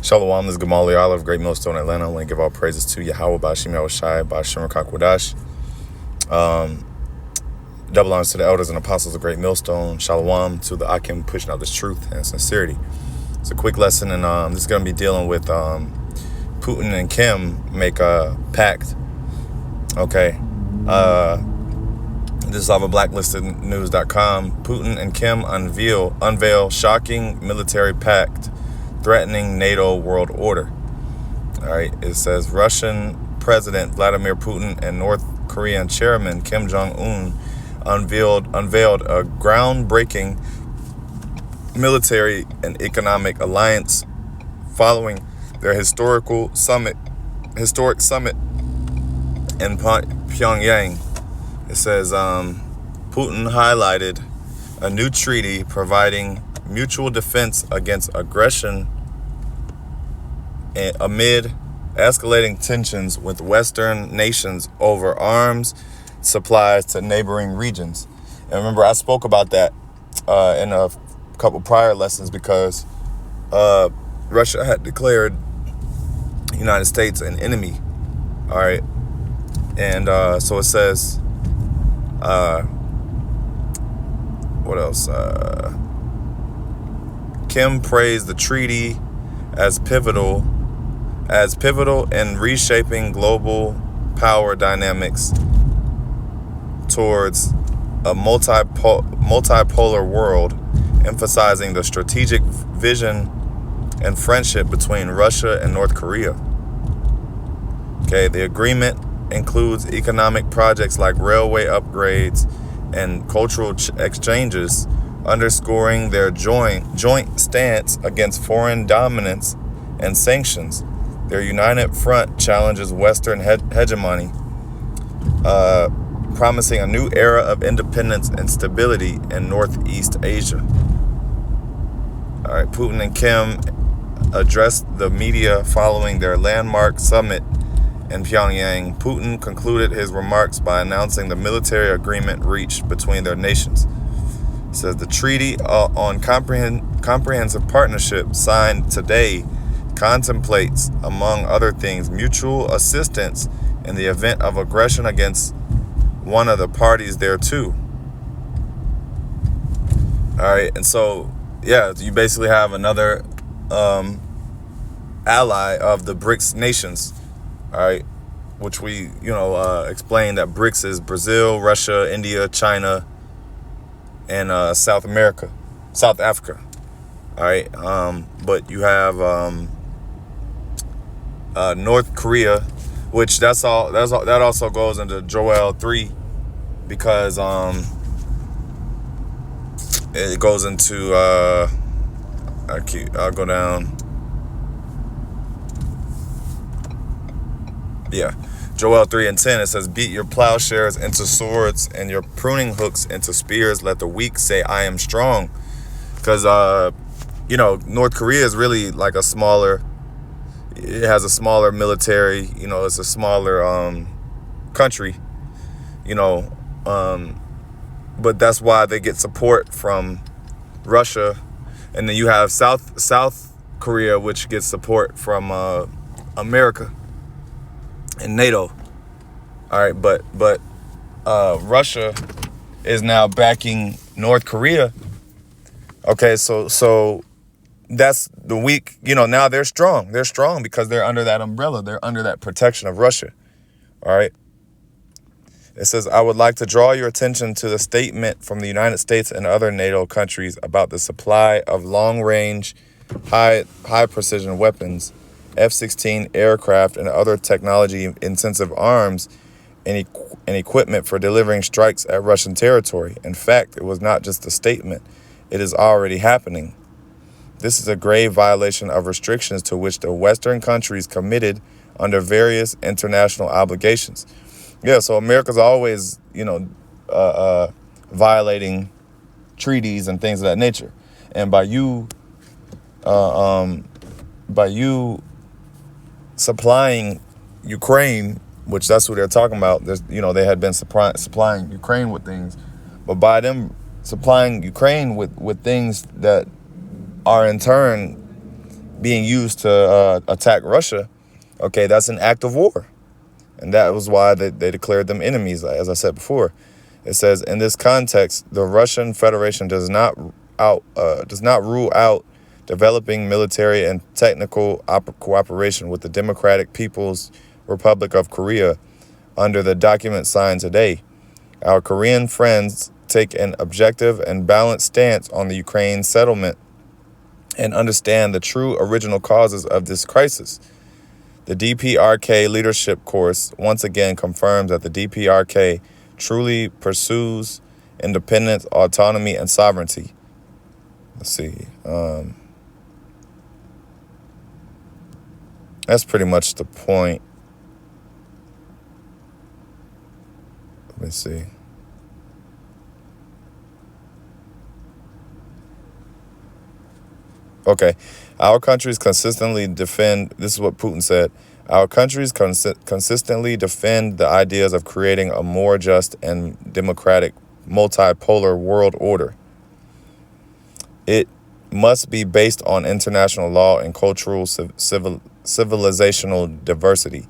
Shalom, this is Gamali Olive, Great Millstone, Atlanta. I want to give all praises to YAHAWAH, YAHAWASHI, BAHASHAM, double honors to the elders and apostles of Great Millstone. Shalom to the Akim pushing out this truth and sincerity. It's a quick lesson, and this is going to be dealing with Putin and Kim make a pact. Okay. This is off of blacklistednews.com. Putin and Kim unveil shocking military pact threatening NATO world order. All right, it says Russian President Vladimir Putin and North Korean Chairman Kim Jong-un unveiled a groundbreaking military and economic alliance following their historic summit in Pyongyang. It says Putin highlighted a new treaty providing mutual defense against aggression amid escalating tensions with Western nations over arms supplies to neighboring regions. And remember, I spoke about that in a couple prior lessons because Russia had declared the United States an enemy. All right. And so it says, what else? Kim praised the treaty as pivotal in reshaping global power dynamics towards a multipolar world, emphasizing the strategic vision and friendship between Russia and North Korea. Okay, the agreement includes economic projects like railway upgrades and cultural exchanges, underscoring their joint stance against foreign dominance and sanctions. Their united front challenges Western hegemony, promising a new era of independence and stability in Northeast Asia. All right, Putin and Kim addressed the media following their landmark summit in Pyongyang. Putin concluded his remarks by announcing the military agreement reached between their nations. It says the treaty on comprehensive partnership signed today contemplates, among other things, mutual assistance in the event of aggression against one of the parties thereto. All right, and so, yeah, you basically have another ally of the BRICS nations, all right, which we, explained that BRICS is Brazil, Russia, India, China, and South Africa. All right, but you have North Korea, which that also goes into Joel 3, because it goes into I'll go down. Yeah, Joel 3:10, it says, beat your plowshares into swords and your pruning hooks into spears. Let the weak say, I am strong. Because, North Korea is really like it has a smaller military, it's a smaller country, but that's why they get support from Russia. And then you have South Korea, which gets support from America and NATO. All right, but Russia is now backing North Korea. Okay, so that's the weak, now they're strong. They're strong because they're under that umbrella. They're under that protection of Russia. All right. It says, I would like to draw your attention to the statement from the United States and other NATO countries about the supply of long-range, high-precision weapons, F-16 aircraft, and other technology-intensive arms and equipment for delivering strikes at Russian territory. In fact, it was not just a statement. It is already happening. This is a grave violation of restrictions to which the Western countries committed under various international obligations. Yeah, so America's always, violating treaties and things of that nature. And by you supplying Ukraine, which that's what they're talking about, they had been supplying Ukraine with things, but by them supplying Ukraine with things that are in turn being used to attack Russia, okay, that's an act of war. And that was why they declared them enemies, as I said before. It says, in this context, the Russian Federation does not rule out developing military and technical cooperation with the Democratic People's Republic of Korea under the document signed today. Our Korean friends take an objective and balanced stance on the Ukraine settlement and understand the true original causes of this crisis. The DPRK leadership course once again confirms that the DPRK truly pursues independence, autonomy, and sovereignty. Let's see. That's pretty much the point. Let me see. Okay. Our countries consistently defend, this is what Putin said, our countries consistently defend the ideas of creating a more just and democratic multipolar world order. It must be based on international law and cultural civilizational diversity.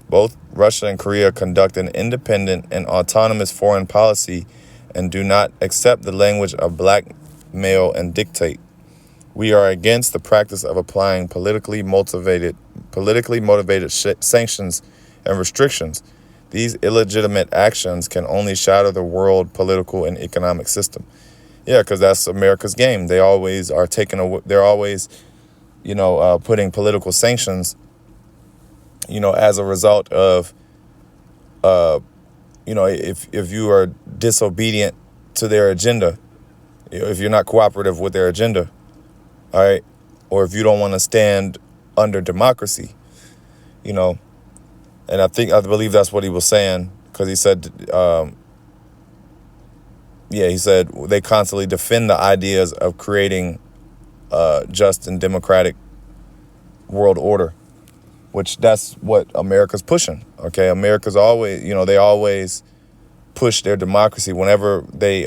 Both Russia and Korea conduct an independent and autonomous foreign policy and do not accept the language of blackmail and dictate. We are against the practice of applying politically motivated sanctions and restrictions. These illegitimate actions can only shatter the world political and economic system. Yeah, because that's America's game. They always are they're always, putting political sanctions, as a result of, if you are disobedient to their agenda, if you're not cooperative with their agenda, all right, or if you don't want to stand under democracy, and I believe that's what he was saying, because he said, he said they constantly defend the ideas of creating just and democratic world order, which that's what America's pushing. Okay, America's always, they always push their democracy whenever they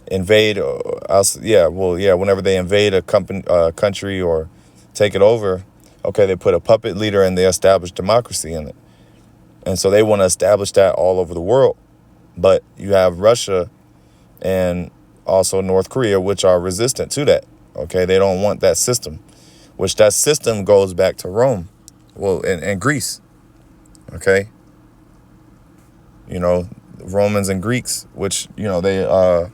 invade. Whenever they invade a country or take it over, okay, they put a puppet leader and they establish democracy in it. And so they want to establish that all over the world. But you have Russia and also North Korea, which are resistant to that. Okay, they don't want that system, which that system goes back to Rome, and Greece. Okay, Romans and Greeks, which they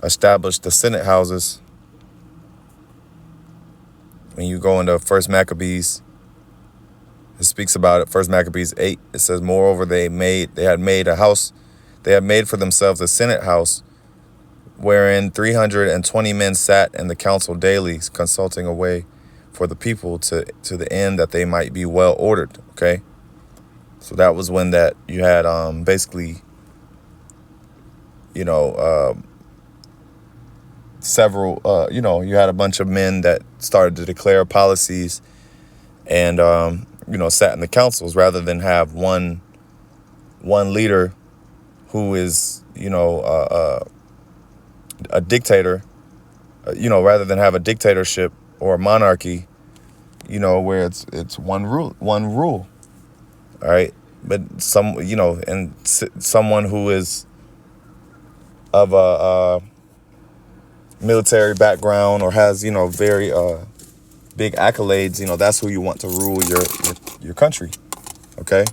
established the Senate houses. When you go into First Maccabees, it speaks about it. First Maccabees 8. It says, moreover, they had made for themselves a Senate house, wherein 320 men sat in the council daily, consulting a way for the people to the end that they might be well ordered. Okay, so that was when that you had basically, several, you had a bunch of men that started to declare policies and sat in the councils rather than have one leader who is a dictator, rather than have a dictatorship or a monarchy, where it's one rule. All right. But someone who is of a military background or has, very big accolades, that's who you want to rule your country. Okay.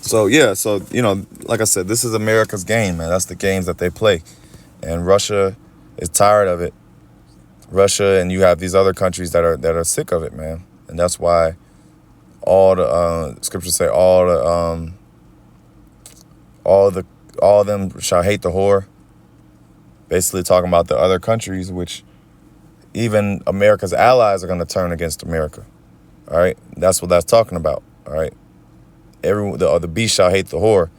So, like I said, this is America's game, man. That's the games that they play. And Russia is tired of it. Russia, and you have these other countries that are sick of it, man. And that's why all the scriptures say all of them shall hate the whore. Basically talking about the other countries, which even America's allies are going to turn against America. All right, that's what that's talking about. All right, the beast shall hate the whore,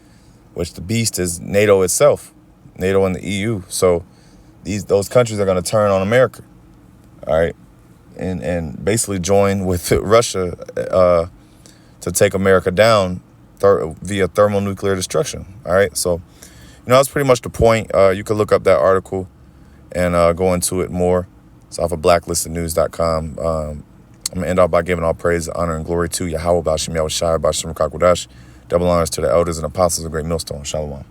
which the beast is NATO itself, NATO and the EU. So those countries are going to turn on America. All right, and basically join with Russia to take America down via thermonuclear destruction. All right, so that's pretty much the point. You could look up that article and go into it more. It's off of blacklistednews.com. I'm going to end off by giving all praise, honor, and glory to YAHAWAH, BAHASHAM, YAHAWASHI, BAHASHAM, Kakwadash. Double honors to the elders and apostles of Great Millstone. Shalom.